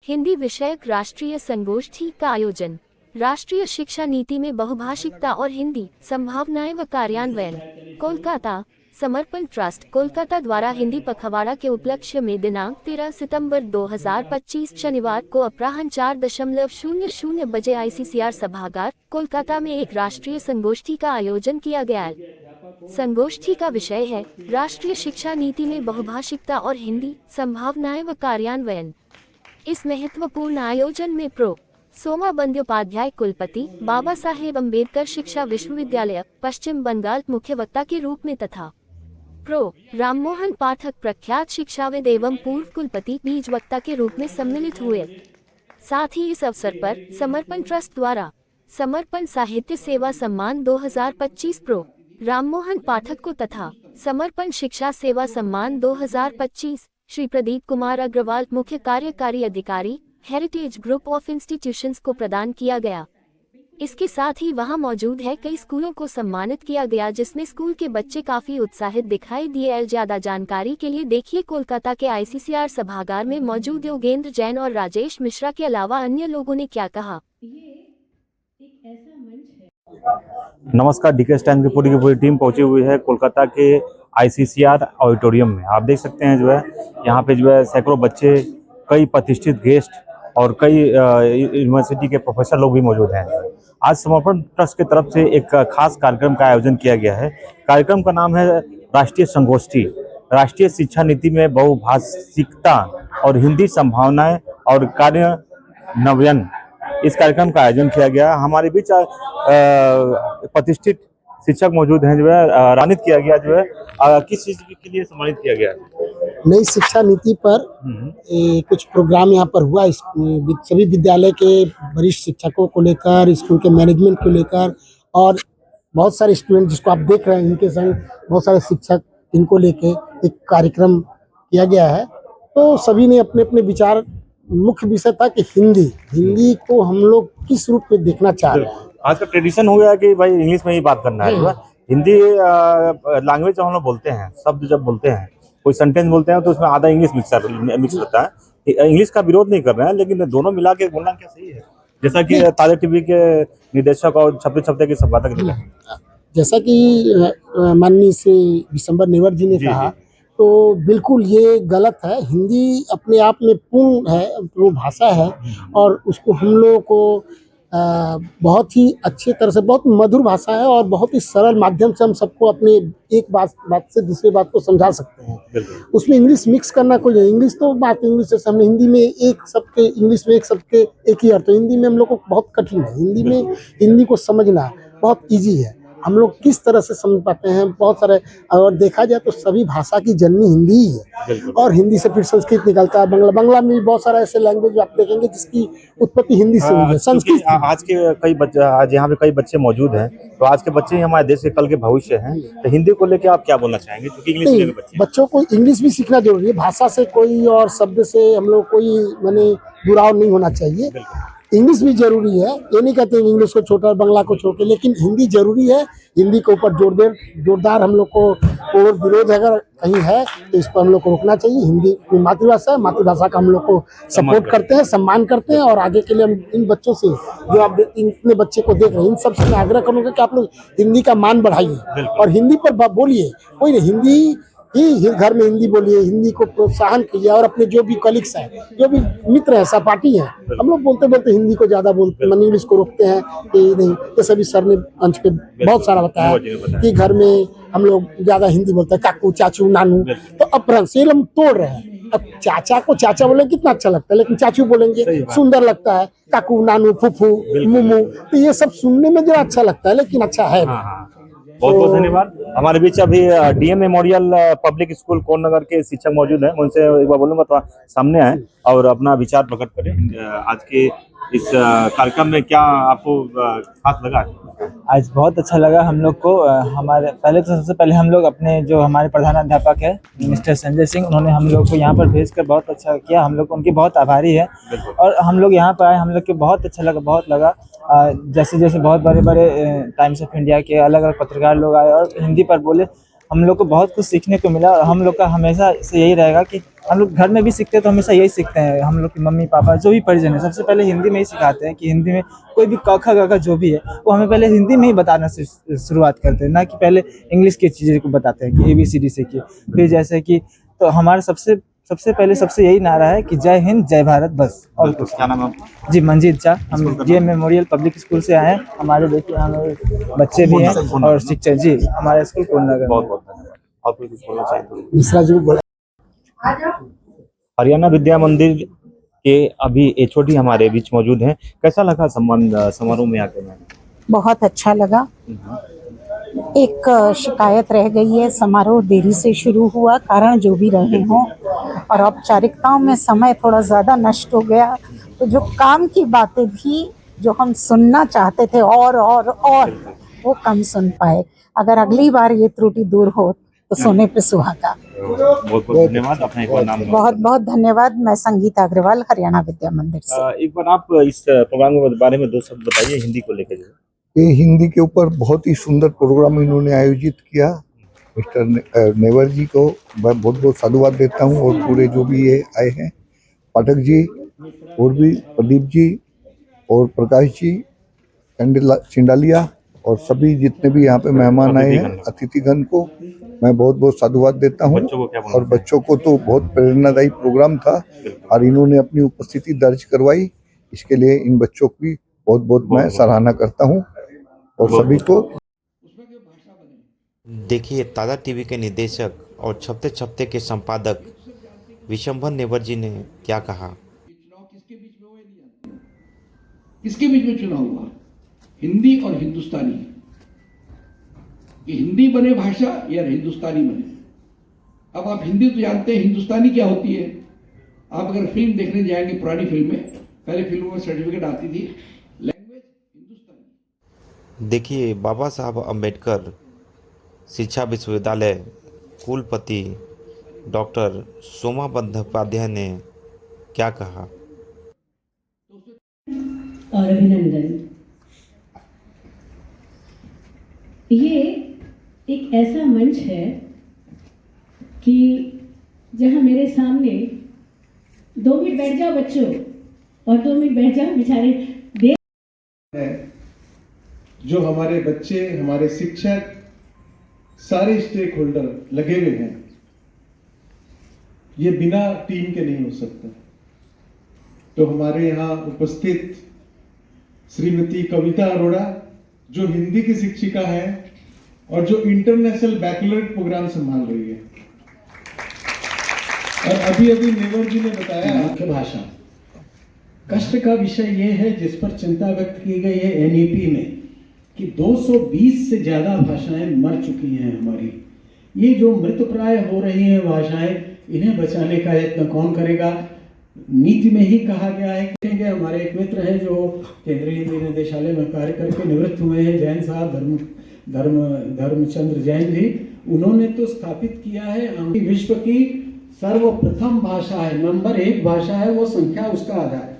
हिंदी विषयक राष्ट्रीय संगोष्ठी का आयोजन। राष्ट्रीय शिक्षा नीति में बहुभाषिकता और हिंदी संभावनाएं व कार्यान्वयन। कोलकाता। समर्पण ट्रस्ट कोलकाता द्वारा हिंदी पखवाड़ा के उपलक्ष्य में दिनांक 13 सितंबर 2025 शनिवार को अपराह्न 4:00 बजे ICCR सभागार कोलकाता में एक राष्ट्रीय संगोष्ठी का आयोजन किया गया है। संगोष्ठी का विषय है राष्ट्रीय शिक्षा नीति में बहुभाषिकता और हिंदी संभावनाएं व कार्यान्वयन। इस महत्वपूर्ण आयोजन में प्रो. सोमा बंद्योपाध्याय कुलपति बाबा साहेब अम्बेडकर शिक्षा विश्वविद्यालय पश्चिम बंगाल मुख्य वक्ता के रूप में तथा प्रो. राममोहन पाठक प्रख्यात शिक्षाविद एवं पूर्व कुलपति बीज वक्ता के रूप में सम्मिलित हुए। साथ ही इस अवसर पर समर्पण ट्रस्ट द्वारा समर्पण साहित्य सेवा सम्मान 2025 प्रो. राममोहन पाठक को तथा समर्पण शिक्षा सेवा सम्मान 2025 श्री प्रदीप कुमार अग्रवाल मुख्य कार्यकारी अधिकारी हेरिटेज ग्रुप ऑफ इंस्टीट्यूशंस को प्रदान किया गया। इसके साथ ही वहां मौजूद है कई स्कूलों को सम्मानित किया गया, जिसमें स्कूल के बच्चे काफी उत्साहित दिखाई दिए। ज्यादा जानकारी के लिए देखिए कोलकाता के ICCR सभागार में मौजूद योगेंद्र जैन और राजेश मिश्रा के अलावा अन्य लोगों ने क्या कहा। नमस्कार, डीके टाइम की पूरी टीम पहुंची हुई है कोलकाता के ICCR ऑडिटोरियम में। आप देख सकते हैं यहाँ पे सैकड़ों बच्चे, कई प्रतिष्ठित गेस्ट और कई यूनिवर्सिटी के प्रोफेसर लोग भी मौजूद हैं। आज समर्पण ट्रस्ट की तरफ से एक खास कार्यक्रम का आयोजन किया गया है। कार्यक्रम का नाम है राष्ट्रीय संगोष्ठी, राष्ट्रीय शिक्षा नीति में बहुभाषिकता और हिंदी संभावनाएं और कार्यान्वयन। इस कार्यक्रम का आयोजन किया गया। हमारे बीच प्रतिष्ठित शिक्षक मौजूद हैं, सम्मानित किया गया। किस चीज के लिए सम्मानित किया गया? नई शिक्षा नीति पर कुछ प्रोग्राम यहाँ पर हुआ। सभी विद्यालय के वरिष्ठ शिक्षकों को लेकर, स्कूल के मैनेजमेंट को लेकर और बहुत सारे स्टूडेंट जिसको आप देख रहे हैं, इनके संग बहुत सारे शिक्षक, इनको लेके एक कार्यक्रम किया गया है। तो सभी ने अपने अपने विचार, मुख्य विषय था कि हिंदी को हम लोग किस रूप में देखना चाह रहे हैं। आज का ट्रेडिशन हो गया कि भाई इंग्लिश में ही बात करना है। हिंदी लैंग्वेज हम लोग बोलते हैं, शब्द जब बोलते हैं, कोई सेंटेंस बोलते हैं तो उसमें आधा इंग्लिश मिक्स होता है। इंग्लिश का विरोध नहीं कर रहे हैं, लेकिन दोनों मिला के बोलना क्या सही है? जैसा कि ताजे टीवी के निदेशक और छपते के संपादक ने, जैसा कि माननीय श्री विशंबर नेवर जी ने कहा, तो बिल्कुल ये गलत है। हिंदी अपने आप में पूर्ण है, वो भाषा है और उसको हम लोगों को बहुत ही अच्छी तरह से, बहुत मधुर भाषा है और बहुत ही सरल माध्यम से हम सबको अपने एक बात से दूसरी बात को समझा सकते हैं। उसमें इंग्लिश मिक्स करना कोई नहीं। इंग्लिश तो बात इंग्लिश से हमने हिंदी में एक शब्द के, इंग्लिश में एक शब्द के एक ही अर्थ। हिंदी में हम लोग को बहुत कठिन है। हिंदी को समझना बहुत ईजी है। हम लोग किस तरह से समझ पाते हैं, बहुत सारे, और देखा जाए तो सभी भाषा की जननी हिंदी ही है। और हिंदी से फिर संस्कृत निकलता है, बंगला में भी बहुत सारा ऐसे लैंग्वेज आप देखेंगे जिसकी उत्पत्ति हिंदी से हुई है। संस्कृत आज के कई बच्चे, आज यहाँ पे कई बच्चे मौजूद हैं, तो आज के बच्चे ही हमारे देश के कल के भविष्य हैं। तो हिंदी को लेकर आप क्या बोलना चाहेंगे? क्योंकि इंग्लिश बच्चों को इंग्लिश भी सीखना जरूरी है। भाषा से कोई और शब्द से हम लोग कोई जुड़ाव नहीं होना चाहिए। इंग्लिश भी जरूरी है, ये नहीं कहते इंग्लिश को छोड़, बंगला को छोड़ के, लेकिन हिंदी जरूरी है। हिंदी के ऊपर जोरदार हम लोग को और विरोध अगर कहीं है तो इस पर हम लोग को रोकना चाहिए। हिंदी मातृभाषा है, मातृभाषा का हम लोग को सपोर्ट करते हैं, सम्मान करते हैं। और आगे के लिए हम इन बच्चों से, जो आप इतने बच्चे को देख रहे हैं, इन सबसे मैं आग्रह करूँगा कि आप लोग हिंदी का मान बढ़ाइए और हिंदी पर बोलिए। कोई नहीं, हिंदी ही घर में हिंदी बोलिए, हिंदी को प्रोत्साहन कीजिए। और अपने जो भी कलीग्स हैं, जो भी मित्र हैं, सहपाठी हैं, हम लोग बोलते हिंदी को ज्यादा बोलते हैं, इंग्लिश को रोकते हैं कि नहीं। जैसे भी सर ने मंच पे बहुत सारा बताया कि घर में हम लोग ज्यादा हिंदी बोलते हैं, काकू, चाचू, नानू। तो अपभ्रंश ये हम तोड़ रहे हैं। अब चाचा को चाचा बोले कितना अच्छा लगता है, लेकिन चाचू बोलेंगे सुंदर लगता है। काकू, नानू, फूफू, मुमू, तो ये सब सुनने में जरा अच्छा लगता है, लेकिन अच्छा है। बहुत बहुत धन्यवाद। हमारे बीच अभी DM मेमोरियल पब्लिक स्कूल कोननगर के शिक्षक मौजूद हैं। उनसे एक बार बोलूंगा तो सामने आए और अपना विचार प्रकट करें। आज के इस कार्यक्रम में क्या आपको खास लगा? आज बहुत अच्छा लगा हम लोग को। हमारे सबसे पहले हम लोग अपने जो हमारे प्रधानाध्यापक है मिस्टर संजय सिंह, उन्होंने हम लोग को यहाँ पर भेजकर बहुत अच्छा किया। हम लोग उनके बहुत आभारी है। और हम लोग यहाँ पर आए, हम लोग को बहुत अच्छा लगा, बहुत लगा। जैसे बहुत बड़े बड़े टाइम्स ऑफ इंडिया के अलग अलग पत्रकार लोग आए और हिंदी पर बोले। हम लोग को बहुत कुछ सीखने को मिला। और हम लोग का हमेशा से यही रहेगा कि हम लोग घर में भी सीखते हैं तो हमेशा यही सीखते हैं। हम लोग की मम्मी पापा जो भी परिजन है सबसे पहले हिंदी में ही सिखाते हैं कि हिंदी में कोई भी क ख ग घ जो भी है वो हमें पहले हिंदी में ही बताना से शुरुआत करते हैं, ना कि पहले इंग्लिश की चीज़ें को बताते हैं कि ABCD सीखिए। फिर जैसे कि तो हमारा सबसे सबसे पहले सबसे यही नारा है कि जय हिंद जय भारत, बस और कुछ। क्या नाम है आपका? जी मंजीत झा, हम GM मेमोरियल पब्लिक स्कूल से आए हैं। हमारे देखिए हमारे बच्चे भी हैं और शिक्षक जी हमारे स्कूल कोननगर बहुत में। बहुत धन्यवाद। और कोई कुछ बोलना चाहिए तो? मिश्रा जी को बोला हरियाणा विद्या मंदिर के अभी HOD हमारे बीच मौजूद हैं। कैसा लगा समारोह में आकर? मैंने बहुत अच्छा लगा। एक शिकायत रह गई है, समारोह देरी से शुरू हुआ, कारण जो भी रहे हों, और औपचारिकताओं में समय थोड़ा ज़्यादा नष्ट हो गया। तो जो काम की बातें थी जो हम सुनना चाहते थे और वो कम सुन पाए। अगर अगली बार ये त्रुटि दूर हो तो सोने पे सुहागा। बहुत बहुत धन्यवाद। अपना एक बार नाम बहुत बहुत धन्यवाद। मैं संगीता अग्रवाल, हरियाणा विद्या मंदिर से। एक बार आप इस प्रोग्राम के बारे में 2 शब्द बताइए हिंदी को लेकर। ये हिंदी के ऊपर बहुत ही सुंदर प्रोग्राम इन्होंने आयोजित किया। मिस्टर नेवर जी को मैं बहुत बहुत साधुवाद देता हूँ, और पूरे जो भी ये आए हैं, पाठक जी और भी प्रदीप जी और प्रकाश जी, चिंडालिया और सभी जितने भी यहाँ पे मेहमान आए हैं, अतिथिगण को मैं बहुत बहुत साधुवाद देता हूँ। और बच्चों को तो बहुत प्रेरणादायी प्रोग्राम था और इन्होंने अपनी उपस्थिति दर्ज करवाई, इसके लिए इन बच्चों की बहुत बहुत मैं सराहना करता हूँ और सभी को। देखिए ताज़ा टीवी के निदेशक और छपते छपते के संपादक विशंभर नेवर जी ने क्या कहा। किसके बीच में चुनाव हुआ? हिंदी और हिंदुस्तानी। कि हिंदी बने भाषा या हिंदुस्तानी बने। अब आप हिंदी तो जानते हैं, हिंदुस्तानी क्या होती है? आप अगर फिल्म देखने जाएंगे, पुरानी फिल्में, पहले फिल्मों में सर्टिफिकेट आती थी लैंग्वेज हिंदुस्तानी। देखिए बाबा साहब अम्बेडकर शिक्षा विश्वविद्यालय कुलपति डॉक्टर सोमा बंदोपाध्याय ने क्या कहा। और अभिनंदन। ये एक ऐसा मंच है कि जहां मेरे सामने 2 मिनट बैठ जाओ बच्चों, और 2 मिनट बैठ जाओ बेचारे देख। जो हमारे बच्चे, हमारे शिक्षक, सारे स्टेक होल्डर लगे हुए हैं, ये बिना टीम के नहीं हो सकता। तो हमारे यहाँ उपस्थित श्रीमती कविता अरोड़ा, जो हिंदी की शिक्षिका है और जो इंटरनेशनल बैकलॉरेट प्रोग्राम संभाल रही है, और अभी अभी नेवर जी ने बताया मुख्य भाषा कष्ट का विषय ये है, जिस पर चिंता व्यक्त की गई है NEP में, कि 220 से ज्यादा भाषाएं मर चुकी हैं हमारी। ये जो मृतप्राय हो रही हैं भाषाएं, इन्हें बचाने का यत्न कौन करेगा? नीति में ही कहा गया है। कहेंगे हमारे एक मित्र हैं जो केंद्रीय हिंदी निदेशालय में कार्य करके निवृत्त हुए हैं, जैन साहब, धर्मचंद्र जैन जी, उन्होंने तो स्थापित किया है विश्व की सर्वप्रथम भाषा है, नंबर 1 भाषा है, वो संख्या उसका आधार है।